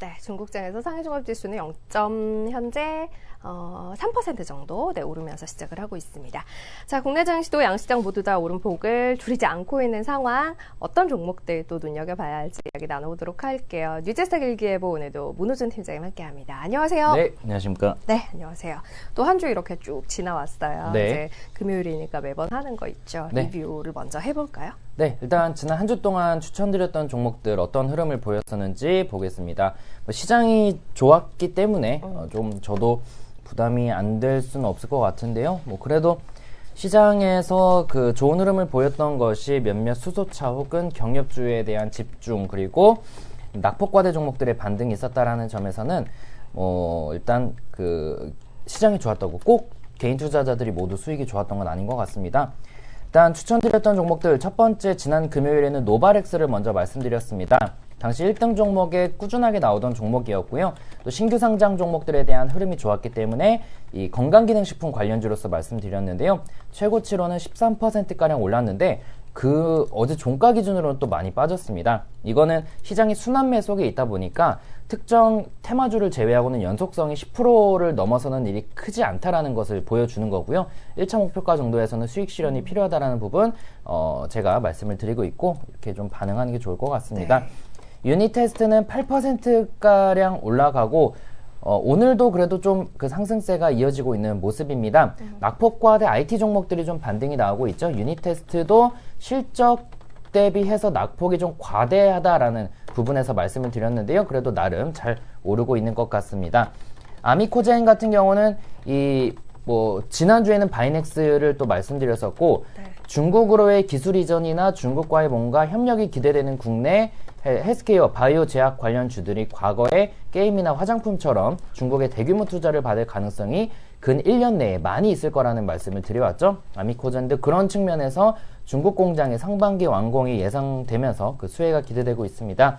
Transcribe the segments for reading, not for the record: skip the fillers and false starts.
네, 중국장에서 상해종합지수는 0점 현재 3% 정도 오르면서 시작을 하고 있습니다. 자, 국내 증시도 양시장 모두 다 오름폭을 줄이지 않고 있는 상황, 어떤 종목들 또 눈여겨봐야 할지 이야기 나눠보도록 할게요. 뉴제스탁 일기예보 오늘도 문호준 팀장님 함께합니다. 안녕하세요. 네, 안녕하십니까. 네, 안녕하세요. 또 한 주 이렇게 쭉 지나왔어요. 네. 이제 금요일이니까 매번 하는 거 있죠. 네. 리뷰를 먼저 해볼까요? 네, 일단 지난 한 주 동안 추천드렸던 종목들 어떤 흐름을 보였었는지 보겠습니다. 시장이 좋았기 때문에 좀 저도 부담이 안 될 수는 없을 것 같은데요. 그래도 시장에서 그 좋은 흐름을 보였던 것이 몇몇 수소차 혹은 경협주에 대한 집중 그리고 낙폭과대 종목들의 반등이 있었다라는 점에서는 일단 그 시장이 좋았다고 꼭 개인 투자자들이 모두 수익이 좋았던 건 아닌 것 같습니다. 일단 추천드렸던 종목들 첫 번째 지난 금요일에는 노바렉스를 먼저 말씀드렸습니다. 당시 1등 종목에 꾸준하게 나오던 종목이었고요. 또 신규 상장 종목들에 대한 흐름이 좋았기 때문에 이 건강기능식품 관련주로서 말씀드렸는데요. 최고치로는 13%가량 올랐는데 그 어제 종가 기준으로는 또 많이 빠졌습니다. 이거는 시장이 순환매 속에 있다 보니까 특정 테마주를 제외하고는 연속성이 10%를 넘어서는 일이 크지 않다라는 것을 보여주는 거고요. 1차 목표가 정도에서는 수익 실현이 필요하다라는 부분 제가 말씀을 드리고 있고 이렇게 좀 반응하는 게 좋을 것 같습니다. 네. 유닛 테스트는 8%가량 올라가고 오늘도 그래도 좀 그 상승세가 이어지고 있는 모습입니다. 낙폭과대 IT 종목들이 좀 반등이 나오고 있죠. 유닛 테스트도 실적 대비해서 낙폭이 좀 과대하다라는 부분에서 말씀을 드렸는데요. 그래도 나름 잘 오르고 있는 것 같습니다. 아미코젠 같은 경우는 지난주에는 바이넥스를 또 말씀드렸었고 네. 중국으로의 기술 이전이나 중국과의 뭔가 협력이 기대되는 국내 헬스케어, 바이오 제약 관련 주들이 과거에 게임이나 화장품처럼 중국의 대규모 투자를 받을 가능성이 근 1년 내에 많이 있을 거라는 말씀을 드려왔죠. 아미코젠도 그런 측면에서 중국 공장의 상반기 완공이 예상되면서 그 수혜가 기대되고 있습니다.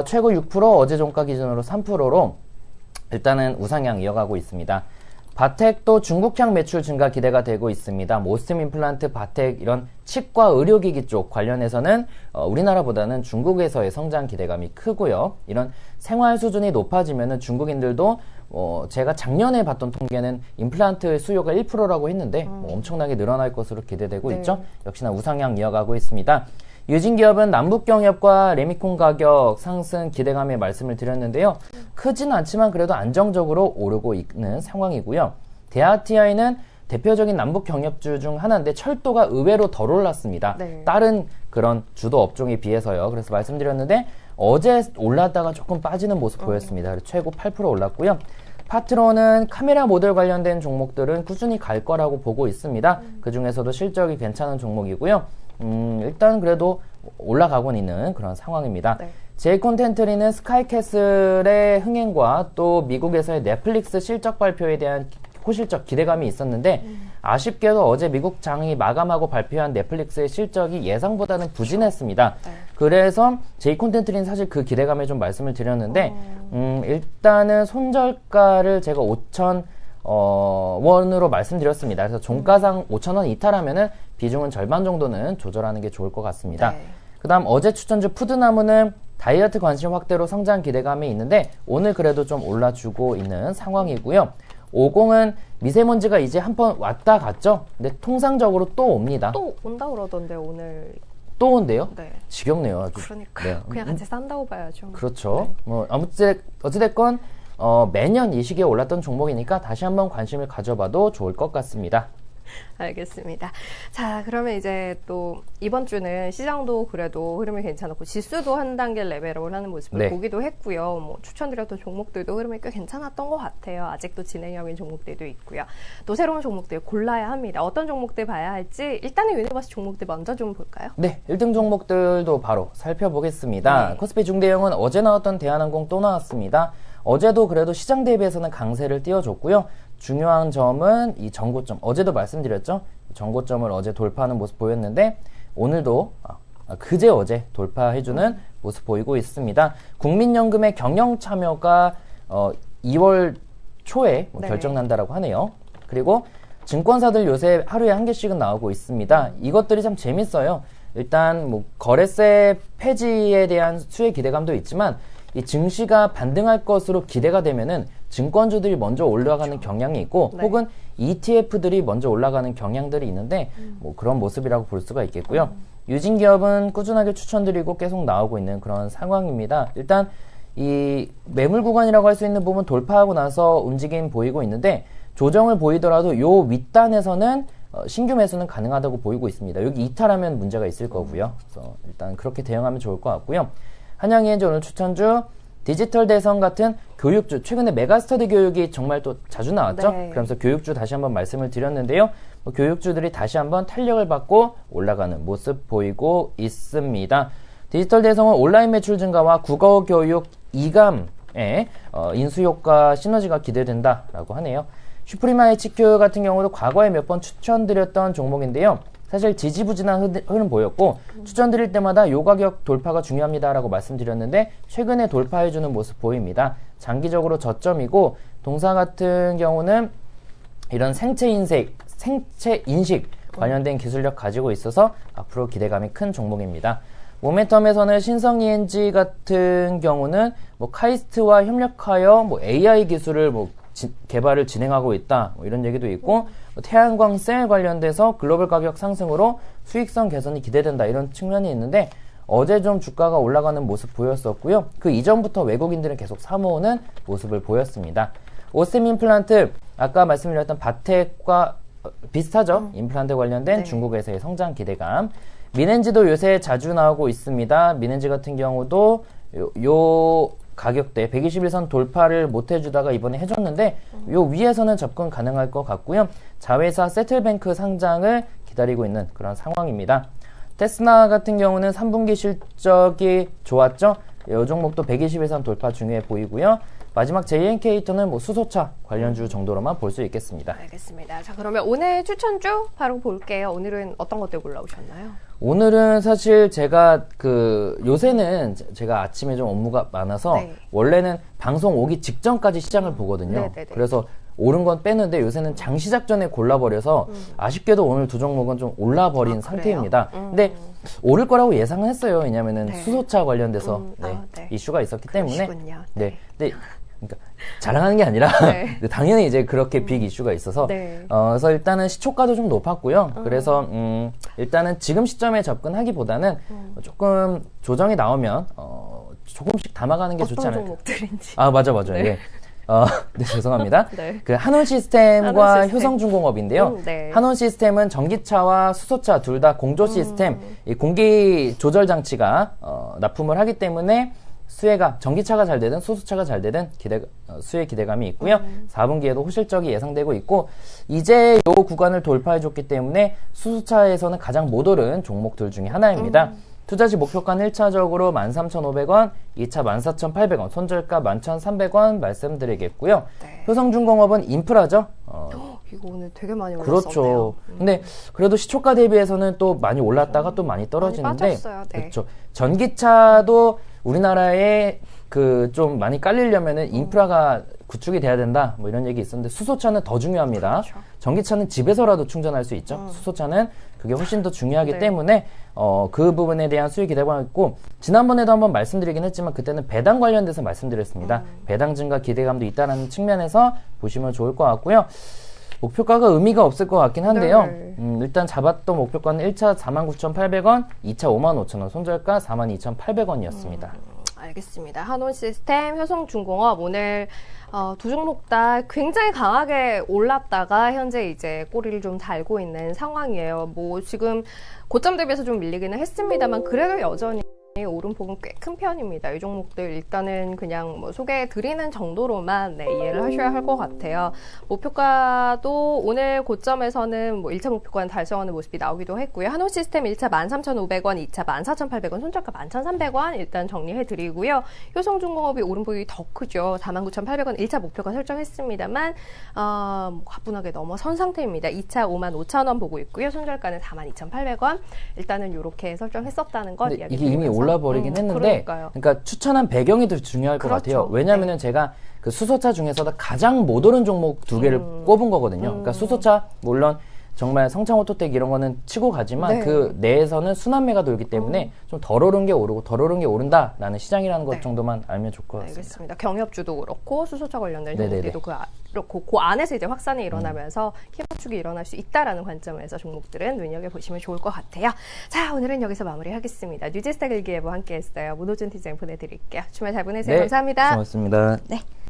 최고 6%, 어제 종가 기준으로 3%로 일단은 우상향 이어가고 있습니다. 바텍도 중국향 매출 증가 기대가 되고 있습니다. 모스템 임플란트, 바텍 이런 치과 의료기기 쪽 관련해서는 우리나라보다는 중국에서의 성장 기대감이 크고요. 이런 생활 수준이 높아지면은 중국인들도 제가 작년에 봤던 통계는 임플란트 수요가 1%라고 했는데 엄청나게 늘어날 것으로 기대되고 네. 있죠. 역시나 우상향 이어가고 있습니다. 유진기업은 남북경협과 레미콘 가격 상승 기대감에 말씀을 드렸는데요. 크진 않지만 그래도 안정적으로 오르고 있는 상황이고요. 대아티아이는 대표적인 남북경협주 중 하나인데 철도가 의외로 덜 올랐습니다. 네. 다른 그런 주도 업종에 비해서요. 그래서 말씀드렸는데 어제 올랐다가 조금 빠지는 모습 보였습니다. 최고 8% 올랐고요. 파트론은 카메라 모델 관련된 종목들은 꾸준히 갈 거라고 보고 있습니다. 그 중에서도 실적이 괜찮은 종목이고요. 일단 그래도 올라가고 있는 그런 상황입니다. 네. 제이콘텐트리는 스카이캐슬의 흥행과 또 미국에서의 넷플릭스 실적 발표에 대한 호실적 기대감이 있었는데 아쉽게도 어제 미국 장이 마감하고 발표한 넷플릭스의 실적이 예상보다는 부진했습니다. 네. 그래서 제이콘텐트리는 사실 그 기대감에 좀 말씀을 드렸는데 일단은 손절가를 제가 5천 원으로 말씀드렸습니다. 그래서 종가상 5,000원 이탈하면은 비중은 절반 정도는 조절하는 게 좋을 것 같습니다. 네. 그 다음 어제 추천주 푸드나무는 다이어트 관심 확대로 성장 기대감이 있는데 오늘 그래도 좀 올라주고 있는 상황이고요. 50은 미세먼지가 이제 한번 왔다 갔죠. 근데 통상적으로 또 옵니다. 또 온다 그러던데 오늘. 또 온대요? 네. 지겹네요. 아주. 그러니까요. 네. 그냥 같이 산다고 봐야죠. 그렇죠. 어찌됐건 매년 이 시기에 올랐던 종목이니까 다시 한번 관심을 가져봐도 좋을 것 같습니다. 알겠습니다. 자, 그러면 이제 또 이번 주는 시장도 그래도 흐름이 괜찮았고 지수도 한 단계 레벨업을 하는 모습을 네. 보기도 했고요. 추천드렸던 종목들도 흐름이 꽤 괜찮았던 것 같아요. 아직도 진행형인 종목들도 있고요. 또 새로운 종목들 골라야 합니다. 어떤 종목들 봐야 할지 일단은 유니버스 종목들 먼저 좀 볼까요? 네, 1등 종목들도 바로 살펴보겠습니다. 네. 코스피 중대형은 어제 나왔던 대한항공 또 나왔습니다. 어제도 그래도 시장 대비해서는 강세를 띄워줬고요. 중요한 점은 이 전고점, 어제도 말씀드렸죠. 전고점을 어제 돌파하는 모습 보였는데 오늘도 그제 어제 돌파해주는 모습 보이고 있습니다. 국민연금의 경영 참여가 2월 초에 네. 결정난다라고 하네요. 그리고 증권사들 요새 하루에 한 개씩은 나오고 있습니다. 이것들이 참 재밌어요. 일단 거래세 폐지에 대한 수혜 기대감도 있지만 이 증시가 반등할 것으로 기대가 되면은 증권주들이 먼저 올라가는 경향이 있고 네. 혹은 ETF들이 먼저 올라가는 경향들이 있는데 뭐 그런 모습이라고 볼 수가 있겠고요. 유진 기업은 꾸준하게 추천드리고 계속 나오고 있는 그런 상황입니다. 일단 이 매물 구간이라고 할 수 있는 부분 돌파하고 나서 움직임 보이고 있는데 조정을 보이더라도 요 윗단에서는 신규 매수는 가능하다고 보이고 있습니다. 여기 이탈하면 문제가 있을 거고요. 그래서 일단 그렇게 대응하면 좋을 것 같고요. 한양ENG 오늘 추천주 디지털 대성 같은 교육주, 최근에 메가스터디 교육이 정말 또 자주 나왔죠. 네. 그러면서 교육주 다시 한번 말씀을 드렸는데요. 교육주들이 다시 한번 탄력을 받고 올라가는 모습 보이고 있습니다. 디지털 대성은 온라인 매출 증가와 국어 교육 이감의 인수효과 시너지가 기대된다라고 하네요. 슈프리마 HQ 같은 경우도 과거에 몇 번 추천드렸던 종목인데요. 사실 지지부진한 흐름 보였고 추천드릴 때마다 요 가격 돌파가 중요합니다라고 말씀드렸는데 최근에 돌파해주는 모습 보입니다. 장기적으로 저점이고 동사 같은 경우는 이런 생체 인식 관련된 기술력 가지고 있어서 앞으로 기대감이 큰 종목입니다. 모멘텀에서는 신성ENG 같은 경우는 뭐 카이스트와 협력하여 뭐 AI 기술을 개발을 진행하고 있다. 뭐 이런 얘기도 있고 태양광 셀 관련돼서 글로벌 가격 상승으로 수익성 개선이 기대된다. 이런 측면이 있는데 어제 좀 주가가 올라가는 모습 보였었고요. 그 이전부터 외국인들은 계속 사모으는 모습을 보였습니다. 오셈 임플란트 아까 말씀드렸던 바텍과 비슷하죠. 임플란트 관련된 네. 중국에서의 성장 기대감. 민엔지도 요새 자주 나오고 있습니다. 민엔지 같은 경우도 요 가격대 121선 돌파를 못 해주다가 이번에 해줬는데 요 위에서는 접근 가능할 것 같고요. 자회사 세틀뱅크 상장을 기다리고 있는 그런 상황입니다. 테스나 같은 경우는 3분기 실적이 좋았죠. 이 종목도 121선 돌파 중요해 보이고요. 마지막 JNK는 뭐 수소차 관련주 정도로만 볼 수 있겠습니다. 알겠습니다. 자, 그러면 오늘 추천주 바로 볼게요. 오늘은 어떤 것들 골라오셨나요? 오늘은 사실 제가 요새는 제가 아침에 좀 업무가 많아서 네. 원래는 방송 오기 직전까지 시장을 보거든요. 네네네. 그래서 오른 건 빼는데 요새는 장 시작 전에 골라버려서 아쉽게도 오늘 두 종목은 좀 올라버린 상태입니다. 근데 오를 거라고 예상은 했어요. 왜냐면은 네. 수소차 관련돼서 네. 이슈가 있었기 때문에. 그러시군요. 네. 근데 그러니까 자랑하는 게 아니라 네. 당연히 이제 그렇게 빅 이슈가 있어서 네. 그래서 일단은 시초가도 좀 높았고요. 그래서 일단은 지금 시점에 접근하기보다는 조금 조정이 나오면 조금씩 담아가는 게 좋지 어떤 않을까. 종목들인지. 아 맞아요. 네. 네. 네, 죄송합니다. 네. 그 한원 시스템과 한원 시스템. 효성중공업인데요. 네. 한원 시스템은 전기차와 수소차 둘 다 공조 시스템, 이 공기 조절 장치가 납품을 하기 때문에 수혜가 전기차가 잘 되든 수소차가 잘 되든 수혜 기대감이 있고요. 4분기에도 호실적이 예상되고 있고 이제 요 구간을 돌파해줬기 때문에 수소차에서는 가장 못 오른 종목들 중에 하나입니다. 투자지 목표가는 1차적으로 13,500원, 2차 14,800원, 손절가 11,300원 말씀드리겠고요. 네. 효성중공업은 인프라죠. 이거 오늘 되게 많이 올랐었네요. 그렇죠. 근데 그래도 시초가 대비해서는 또 많이 올랐다가 또 많이 떨어지는데 많이 빠졌어요. 네. 그렇죠. 전기차도 우리나라에 좀 많이 깔리려면은 인프라가 구축이 돼야 된다. 뭐 이런 얘기 있었는데 수소차는 더 중요합니다. 그렇죠. 전기차는 집에서라도 충전할 수 있죠. 수소차는 그게 훨씬 더 중요하기 네. 때문에 그 부분에 대한 수익 기대감 있고 지난번에도 한번 말씀드리긴 했지만 그때는 배당 관련돼서 말씀드렸습니다. 배당 증가 기대감도 있다는 측면에서 보시면 좋을 것 같고요. 목표가가 의미가 없을 것 같긴 한데요. 네. 일단 잡았던 목표가는 1차 49,800원, 2차 55,000원, 손절가 42,800원이었습니다. 알겠습니다. 한원 시스템, 효성중공업 오늘 두 종목 다 굉장히 강하게 올랐다가 현재 이제 꼬리를 좀 달고 있는 상황이에요. 뭐 지금 고점 대비해서 좀 밀리기는 했습니다만 그래도 여전히 오름폭은 꽤 큰 편입니다. 이 종목들 일단은 그냥 뭐 소개해 드리는 정도로만 이해를 하셔야 할 것 같아요. 목표가도 오늘 고점에서는 뭐 1차 목표가는 달성하는 모습이 나오기도 했고요. 한호 시스템 1차 13,500원, 2차 14,800원, 손절가 11,300원 일단 정리해 드리고요. 효성중공업이 오름폭이 더 크죠. 49,800원 1차 목표가 설정했습니다만 가뿐하게 넘어선 상태입니다. 2차 55,000원 보고 있고요. 손절가는 42,800원. 일단은 이렇게 설정했었다는 것 이야기 이게 이미 드리면서. 올라버리긴 했는데 그러니까요. 그러니까 추천한 배경이 더 중요할 것 그렇죠. 같아요. 왜냐하면은 제가 그 수소차 중에서도 가장 못 오른 종목 두 개를 꼽은 거거든요. 그러니까 수소차 물론 정말 성창 오토텍 이런 거는 치고 가지만 네. 그 내에서는 순환매가 돌기 때문에 좀 덜 오른 게 오르고 덜 오른 게 오른다라는 시장이라는 것 네. 정도만 알면 좋을 것 같습니다. 알겠습니다. 경협주도 그렇고 수소차 관련된 네네네. 종목들도 그 안에서 이제 확산이 일어나면서 힘축이 일어날 수 있다라는 관점에서 종목들은 눈여겨보시면 좋을 것 같아요. 자, 오늘은 여기서 마무리하겠습니다. 뉴지스타 일기예보 함께했어요. 문호준 팀장 보내드릴게요. 주말 잘 보내세요. 네, 감사합니다. 고맙습니다. 네.